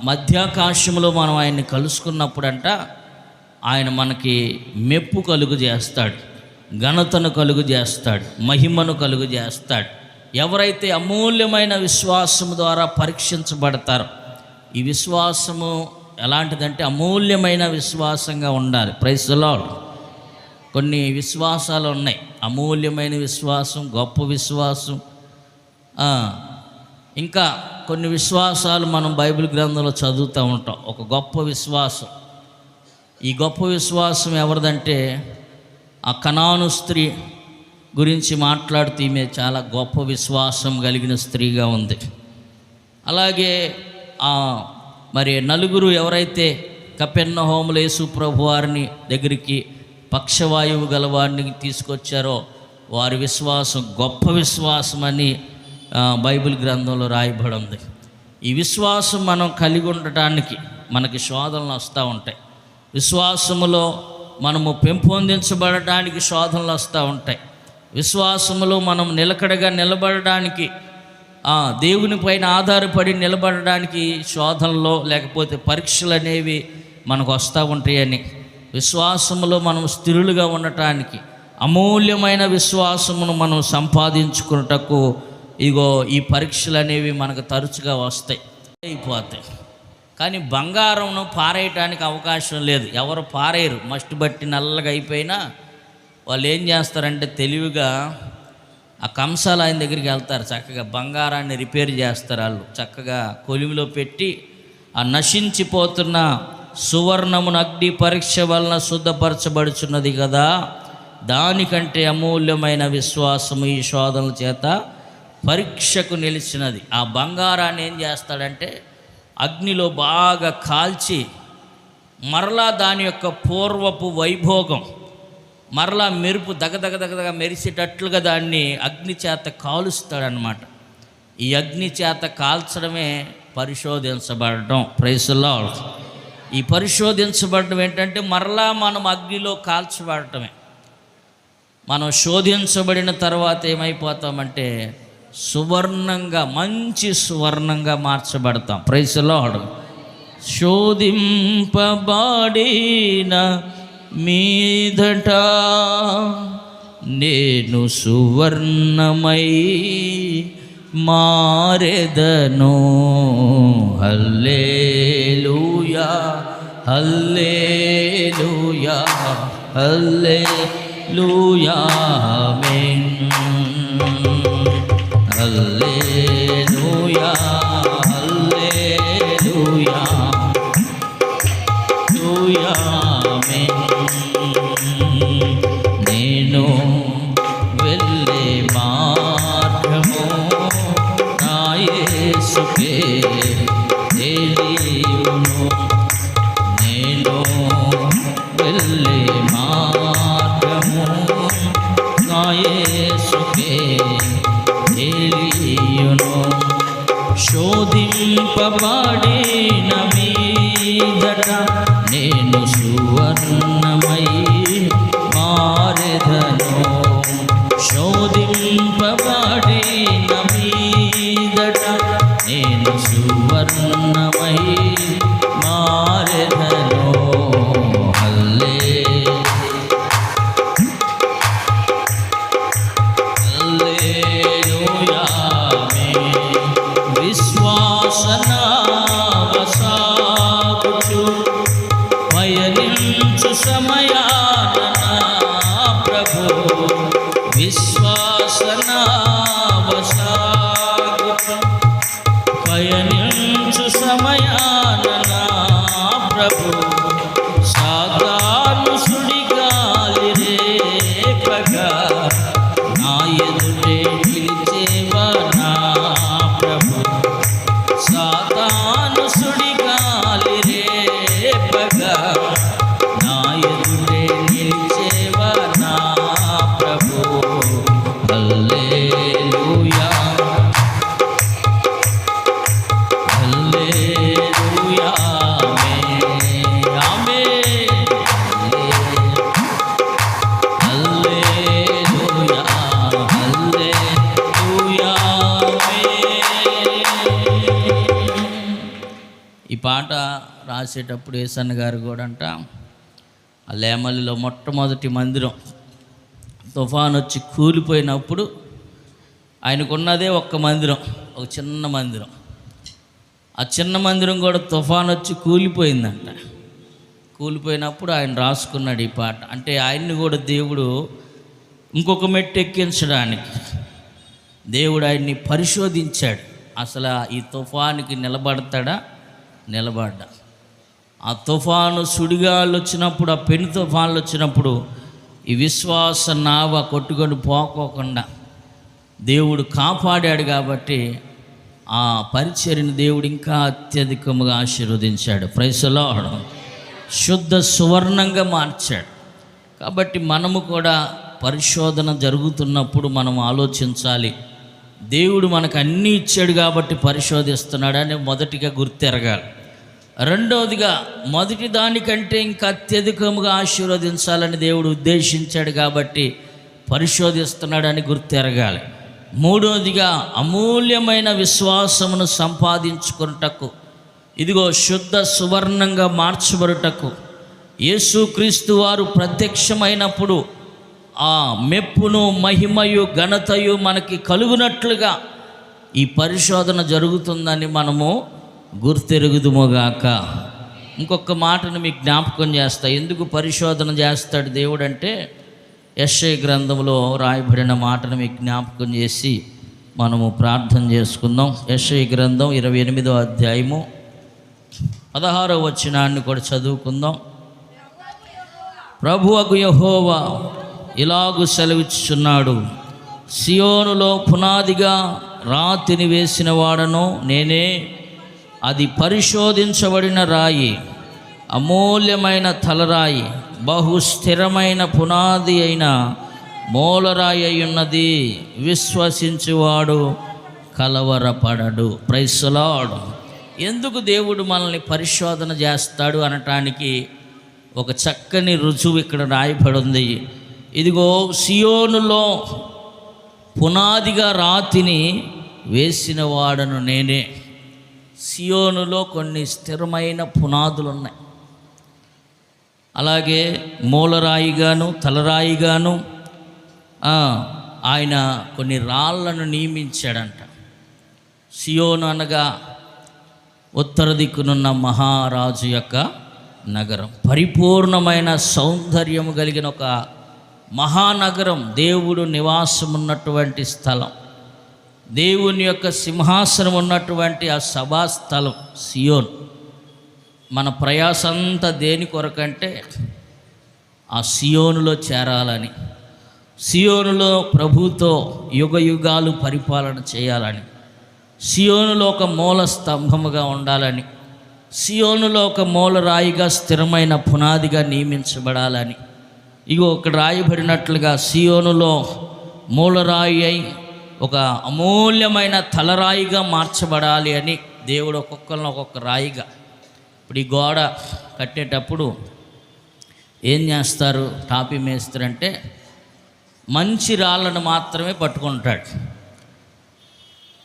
మధ్యాకాశంలో మనం ఆయన్ని కలుసుకున్నప్పుడంట, ఆయన మనకి మెప్పు కలుగు చేస్తాడు, ఘనతను కలుగు చేస్తాడు, మహిమను కలుగు చేస్తాడు. ఎవరైతే అమూల్యమైన విశ్వాసము ద్వారా పరీక్షించబడతారో, ఈ విశ్వాసము ఎలాంటిదంటే అమూల్యమైన విశ్వాసంగా ఉండాలి. Praise the Lord. కొన్ని విశ్వాసాలు ఉన్నాయి, అమూల్యమైన విశ్వాసం, గొప్ప విశ్వాసం, ఇంకా కొన్ని విశ్వాసాలు మనం బైబిల్ గ్రంథంలో చదువుతూ ఉంటాం. ఒక గొప్ప విశ్వాసం, ఈ గొప్ప విశ్వాసం ఎవరిదంటే, ఆ కనాను స్త్రీ గురించి మాట్లాడుతూ ఈమె చాలా గొప్ప విశ్వాసం కలిగిన స్త్రీగా ఉంది. అలాగే మరి నలుగురు ఎవరైతే కపెర్నహూములో యేసు ప్రభువారిని దగ్గరికి పక్షవాయువు గలవారిని తీసుకొచ్చారో వారి విశ్వాసం గొప్ప విశ్వాసం అని బైబిల్ గ్రంథంలో రాయబడి ఉంది. ఈ విశ్వాసం మనం కలిగి ఉండటానికి మనకి శోధనలు వస్తూ ఉంటాయి. విశ్వాసములో మనము పెంపొందించబడటానికి శోధనలు వస్తూ ఉంటాయి. విశ్వాసములో మనం నిలకడగా నిలబడడానికి, దేవుని పైన ఆధారపడి నిలబడడానికి శోధనలో లేకపోతే పరీక్షలు అనేవి మనకు వస్తూ ఉంటాయని, విశ్వాసములో మనం స్థిరులుగా ఉండటానికి, అమూల్యమైన విశ్వాసమును మనం సంపాదించుకున్నటకు ఇగో ఈ పరీక్షలు అనేవి మనకు తరచుగా వస్తాయి, అయిపోతాయి. కానీ బంగారంను పారేయటానికి అవకాశం లేదు. ఎవరు పారేయరు. మస్ట్ బట్టి నల్లగా అయిపోయినా వాళ్ళు ఏం చేస్తారంటే తెలివిగా ఆ కంసాలు ఆయన దగ్గరికి వెళ్తారు, చక్కగా బంగారాన్ని రిపేర్ చేస్తారు. వాళ్ళు చక్కగా కొలిమిలో పెట్టి ఆ నశించిపోతున్న సువర్ణమును అగ్ని పరీక్ష వలన శుద్ధపరచబడుచున్నది కదా, దానికంటే అమూల్యమైన విశ్వాసము ఈ శోధనల చేత పరీక్షకు నిలిచినది. ఆ బంగారాన్ని ఏం చేస్తాడంటే అగ్నిలో బాగా కాల్చి మరలా దాని యొక్క పూర్వపు వైభోగం, మరలా మెరుపు దగదగదగదగా మెరిసేటట్లుగా దాన్ని అగ్ని చేత కాలుస్తాడనమాట. ఈ అగ్ని చేత కాల్చడమే పరిశోధించబడటం. Praise the Lord. ఈ పరిశోధించబడటం ఏంటంటే మరలా మనం అగ్నిలో కాల్చబడటమే. మనం శోధించబడిన తర్వాత ఏమైపోతామంటే సువర్ణంగా, మంచి సువర్ణంగా మార్చబడతాం. Praise the Lord. శోధింపబడిన మీదట నేను సువర్ణమై మారెదను. హల్లెలూయా హల్లెలూయా హల్లెలూయా ఆమేన్. హల్లెలూయా హల్లెలూయా హల్లెలూయా ఆమేన్. నేను వెళ్ళే మార్గము నా యేసుకే తెలియును. శోధింపబడిన మీదట నేను సువర్ణమై మారెదను. శోధింపబడిన మీదట నేను సువర్ణమై మారెదను. హల్లెలూయా. విశ్వాసనావసాగుచు పయనించు సమయాన ప్రభు విశ్వాసనావసాగుచు పయనించు సమయాన ప్రభు సాతాను సుడిగాలి రేపగా నా ఎదుటే నిలిచేవా నా ప్రభు. సాతాను సుడిగాలి రేపగా నా ఎదుటే నిలిచేవా నా ప్రభు. హల్లెలూయా. హల్లెలూయా. ఆమేన్. హల్లెలూయా. హల్లెలూయా. ఈ పాట రాసేటప్పుడు యేసన్న గారు కూడా అంట ఆ లేమల్లిలో మొట్టమొదటి మందిరం తుఫాన్ వచ్చి కూలిపోయినప్పుడు ఆయనకున్నదే ఒక్క మందిరం, ఒక చిన్న మందిరం. ఆ చిన్న మందిరం కూడా తుఫాన్ వచ్చి కూలిపోయిందంట. కూలిపోయినప్పుడు ఆయన రాసుకున్నాడు ఈ పాట. అంటే ఆయన్ని కూడా దేవుడు ఇంకొక మెట్టు ఎక్కించడానికి దేవుడు ఆయన్ని పరిశోధించాడు. అసలు ఈ తుఫానుకి నిలబడతాడా? నిలబడ్డా. ఆ తుఫాను సుడిగాళ్ళు వచ్చినప్పుడు, ఆ పెను తుఫాన్లు వచ్చినప్పుడు ఈ విశ్వాస నావ కొట్టుకొని పోకోకుండా దేవుడు కాపాడాడు. కాబట్టి ఆ పరిచర్యను దేవుడు ఇంకా అత్యధికముగా ఆశీర్వదించాడు. Praise the Lord. శుద్ధ సువర్ణంగా మార్చాడు. కాబట్టి మనము కూడా పరిశోధన జరుగుతున్నప్పుడు మనం ఆలోచించాలి, దేవుడు మనకు అన్నీ ఇచ్చాడు కాబట్టి పరిశోధిస్తున్నాడని మొదటిగా గుర్తెరగాలి. రెండవదిగా మొదటి దానికంటే ఇంకా అత్యధికముగా ఆశీర్వదించాలని దేవుడు ఉద్దేశించాడు కాబట్టి పరిశోధిస్తున్నాడని గుర్తెరగాలి. మూడవదిగా అమూల్యమైన విశ్వాసమును సంపాదించుకున్నటకు, ఇదిగో శుద్ధ సువర్ణంగా మార్చబడుటకు యేసుక్రీస్తు వారు ప్రత్యక్షమైనప్పుడు ఆ మెప్పును మహిమయు ఘనతయు మనకి కలుగునట్లుగా ఈ పరిశోధన జరుగుతుందని మనము గుర్తెరుగుదుముగాక. ఇంకొక మాటను మీకు జ్ఞాపకం చేస్తా. ఎందుకు పరిశోధన చేస్తాడు దేవుడు అంటే, యెషయా గ్రంథంలో రాయబడిన మాటను మీకు జ్ఞాపకం చేసి మనము ప్రార్థన చేసుకుందాం. యెషయా గ్రంథం 28వ అధ్యాయము 16వ వచనాన్ని కూడా చదువుకుందాం. ప్రభువగు యెహోవా ఇలాగు సెలవిచ్చుచున్నాడు, సియోనులో పునాదిగా రాతిని వేసిన వాడను నేనే, అది పరిశోధించబడిన రాయి, అమూల్యమైన తలరాయి, బహు స్థిరమైన పునాది అయిన మూలరాయి అయ్యున్నది, విశ్వసించువాడు కలవరపడడు. Praise the Lord. ఎందుకు దేవుడు మనల్ని పరిశోధన చేస్తాడు అనటానికి ఒక చక్కని రుజువు ఇక్కడ రాయబడి ఉంది. ఇదిగో సియోనులో పునాదిగా రాతిని వేసిన వాడను నేనే. సియోనులో కొన్ని స్థిరమైన పునాదులు ఉన్నాయి. అలాగే మూలరాయిగాను తలరాయిగాను ఆయన కొన్ని రాళ్లను నియమించాడంట. సియోను అనగా ఉత్తర దిక్కునున్న మహారాజు యొక్క నగరం, పరిపూర్ణమైన సౌందర్యము కలిగిన ఒక మహానగరం, దేవుడు నివాసం ఉన్నటువంటి స్థలం, దేవుని యొక్క సింహాసనం ఉన్నటువంటి ఆ సభాస్థలం సియోన్. మన ప్రయాసంతా దేని కొరకంటే ఆ సియోనులో చేరాలని, సియోనులో ప్రభుతో యుగ యుగాలు పరిపాలన చేయాలని, సియోనులో ఒక మూల స్తంభముగా ఉండాలని సియోనులో ఒక మూలరాయిగా స్థిరమైన పునాదిగా నియమించబడాలని. ఇగో ఒక రాయబడినట్లుగా సియోనులో మూలరాయి అయి ఒక అమూల్యమైన తలరాయిగా మార్చబడాలి అని దేవుడు ఒక్కొక్కరిని ఒక్కొక్క రాయిగా. ఇప్పుడు ఈ గోడ కట్టేటప్పుడు ఏం చేస్తారు టాపీ మేస్త్రి అంటే, మంచి రాళ్ళను మాత్రమే పట్టుకుంటాడు.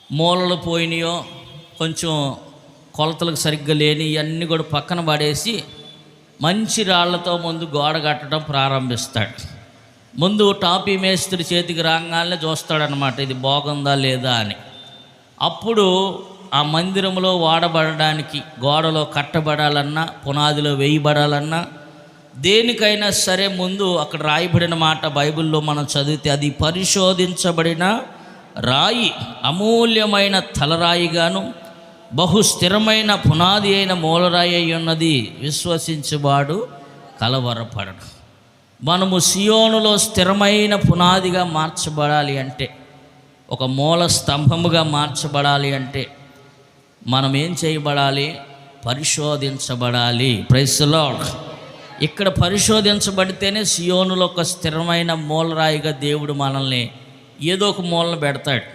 మూలలు పోయినాయో కొంచెం కొలతలకు సరిగ్గా లేని ఇవన్నీ కూడా పక్కన పడేసి మంచి రాళ్లతో ముందు గోడ కట్టడం ప్రారంభిస్తాడు. ముందు టాపీ మేస్త్రి చేతికి రాగానే చూస్తాడనమాట, ఇది బాగుందా లేదా అని. అప్పుడు ఆ మందిరంలో వాడబడడానికి, గోడలో కట్టబడాలన్నా, పునాదిలో వేయబడాలన్నా, దేనికైనా సరే ముందు అక్కడ రాయబడిన మాట బైబిల్లో మనం చదివితే, అది పరిశోధించబడిన రాయి, అమూల్యమైన తలరాయిగాను బహు స్థిరమైన పునాది అయిన మూలరాయి అయి ఉన్నది, విశ్వసించువాడు కలవరపడడు. మనము సియోనులో స్థిరమైన పునాదిగా మార్చబడాలి అంటే, ఒక మూల స్తంభముగా మార్చబడాలి అంటే మనం ఏం చేయబడాలి? పరిశోధించబడాలి. Praise the Lord. ఇక్కడ పరిశోధించబడితేనే సియోనులో ఒక స్థిరమైన మూలరాయిగా దేవుడు మనల్ని ఏదో ఒక మూలను పెడతాడు.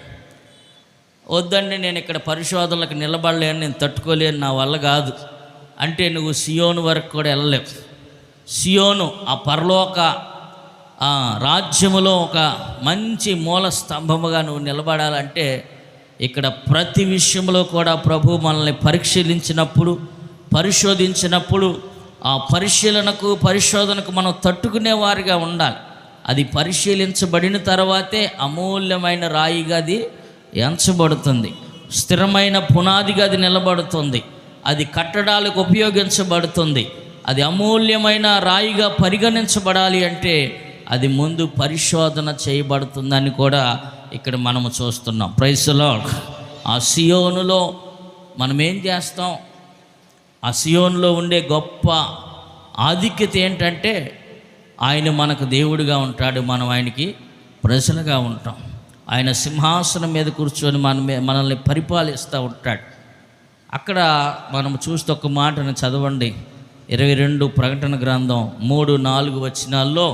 వద్దండి నేను ఇక్కడ పరిశోధనలకు నిలబడలేను, నేను తట్టుకోలేను, నా వల్ల కాదు అంటే నువ్వు సియోను వరకు కూడా వెళ్ళలేవు. సియోను ఆ పరలోక రాజ్యములో ఒక మంచి మూల స్తంభముగా నువ్వు నిలబడాలంటే ఇక్కడ ప్రతి విషయంలో కూడా ప్రభు మనల్ని పరిశీలించినప్పుడు, పరిశోధించినప్పుడు ఆ పరిశోధనకు మనం తట్టుకునేవారిగా ఉండాలి. అది పరిశీలించబడిన తర్వాతే అమూల్యమైన రాయిగా అది ఎంచబడుతుంది, స్థిరమైన పునాదిగా అది నిలబడుతుంది, అది కట్టడాలకు ఉపయోగించబడుతుంది. అది అమూల్యమైన రాయిగా పరిగణించబడాలి అంటే అది ముందు పరిశోధన చేయబడుతుందని కూడా ఇక్కడ మనము చూస్తున్నాం. Praise the Lord. ఆ సియోనులో మనం ఏం చేస్తాం? ఆ సియోనులో ఉండే గొప్ప ఆధిక్యత ఏంటంటే, ఆయన మనకు దేవుడిగా ఉంటాడు, మనం ఆయనకి ప్రజలుగా ఉంటాం. ఆయన సింహాసనం మీద కూర్చొని మనల్ని పరిపాలిస్తూ ఉంటాడు. అక్కడ మనం చూస్తే ఒక మాటను చదవండి, 22 ప్రకటన గ్రంథం 3-4 వచనాల్లో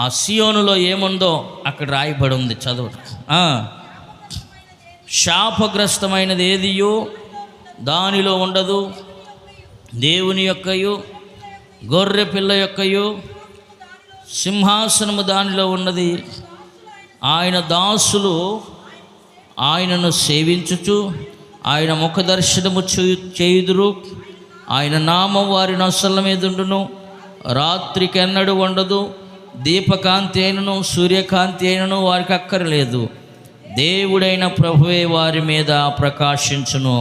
ఆ సియోనులో ఏముందో అక్కడ రాయబడి ఉంది, చదవండి. శాపగ్రస్తమైనది ఏదియో దానిలో ఉండదు, దేవుని యొక్కయు గొర్రె పిల్ల యొక్కయు సింహాసనము దానిలో ఉన్నది. ఆయన దాసులు ఆయనను సేవించుచు ఆయన ముఖదర్శనము చేయుదురు. ఆయన నామం వారి నొసళ్ళ మీద ఉండును, రాత్రికెన్నడూ ఉండదు. దీపకాంతి అయినను సూర్యకాంతి అయినను వారికి అక్కర్లేదు. దేవుడైన ప్రభువే వారి మీద ప్రకాశించును,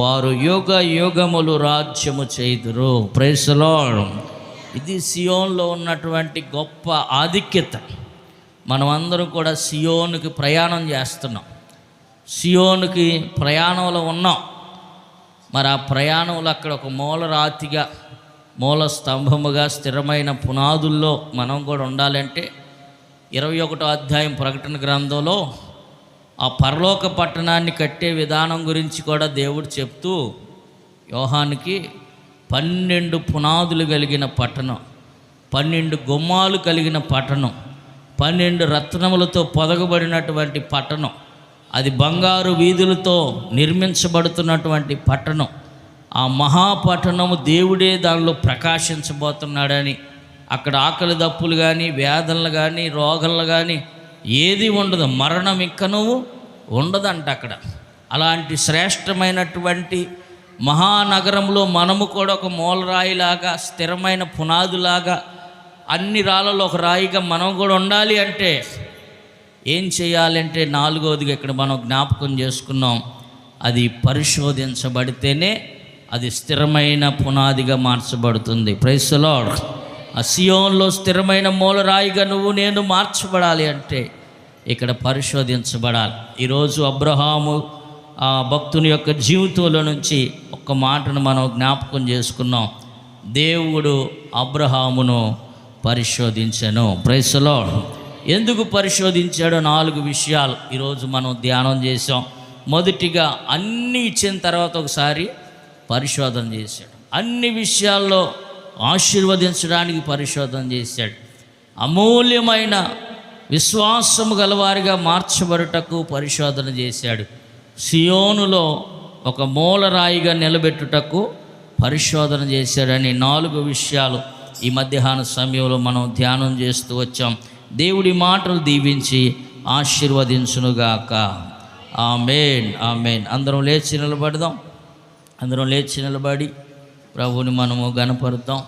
వారు యుగ యుగములు రాజ్యము చేయుదురు. Praise the Lord. ఇది సియోన్లో ఉన్నటువంటి గొప్ప ఆధిక్యత. మనం అందరం కూడా సియోనుకి ప్రయాణం చేస్తున్నాం, సియోనుకి ప్రయాణంలో ఉన్నాం. మరి ఆ ప్రయాణంలో అక్కడ ఒక మూలరాతిగా, మూల స్తంభముగా, స్థిరమైన పునాదుల్లో మనం కూడా ఉండాలంటే 21వ అధ్యాయం ప్రకటన గ్రంథంలో ఆ పరలోక పట్టణాన్ని కట్టే విధానం గురించి కూడా దేవుడు చెప్తూ యోహానికి 12 పునాదులు కలిగిన పట్టణం, 12 గుమ్మాలు కలిగిన పట్టణం, 12 రత్నములతో పొదగబడినటువంటి పట్టణం, అది బంగారు వీధులతో నిర్మించబడుతున్నటువంటి పట్టణం, ఆ మహాపట్టణము దేవుడే దానిలో ప్రకాశించబోతున్నాడని, అక్కడ ఆకలి దప్పులు కానీ, వ్యాధులు కానీ, రోగాలు కానీ ఏది ఉండదు, మరణం ఇంకనూ ఉండదంట అక్కడ. అలాంటి శ్రేష్టమైనటువంటి మహానగరంలో మనము కూడా ఒక మూలరాయిలాగా, స్థిరమైన పునాదులాగా, అన్ని రాళ్ళలో ఒక రాయిగా మనం కూడా ఉండాలి అంటే ఏం చేయాలంటే, 4వదిగా ఇక్కడ మనం జ్ఞాపకం చేసుకున్నాం, అది పరిశోధించబడితేనే అది స్థిరమైన పునాదిగా మార్చబడుతుంది. Praise the Lord. ఆ సియోన్లో స్థిరమైన మూలరాయిగా నువ్వు నేను మార్చబడాలి అంటే ఇక్కడ పరిశోధించబడాలి. ఈరోజు అబ్రహాము ఆ భక్తుని యొక్క జీవితంలో నుంచి ఒక్క మాటను మనం జ్ఞాపకం చేసుకున్నాం. దేవుడు అబ్రహామును పరిశోధించెను. Praise the Lord. ఎందుకు పరిశోధించాడో 4 విషయాలు ఈరోజు మనం ధ్యానం చేసాం. మొదటిగా, అన్నీ ఇచ్చిన తర్వాత ఒకసారి పరిశోధన చేశాడు. అన్ని విషయాల్లో ఆశీర్వదించడానికి పరిశోధన చేశాడు. అమూల్యమైన విశ్వాసము గలవారిగా మార్చబడుటకు పరిశోధన చేశాడు. సియోనులో ఒక మూలరాయిగా నిలబెట్టుటకు పరిశోధన చేశాడని 4 విషయాలు ఈ మధ్యాహ్న సమయంలో మనం ధ్యానం చేస్తూ వచ్చాం. దేవుడి మాటలు దీవించి ఆశీర్వదించునుగాక. ఆమేన్, ఆమేన్. అందరం లేచి నిలబడదాం. అందరం లేచి నిలబడి ప్రభువుని మనము ఘనపరుద్దాం.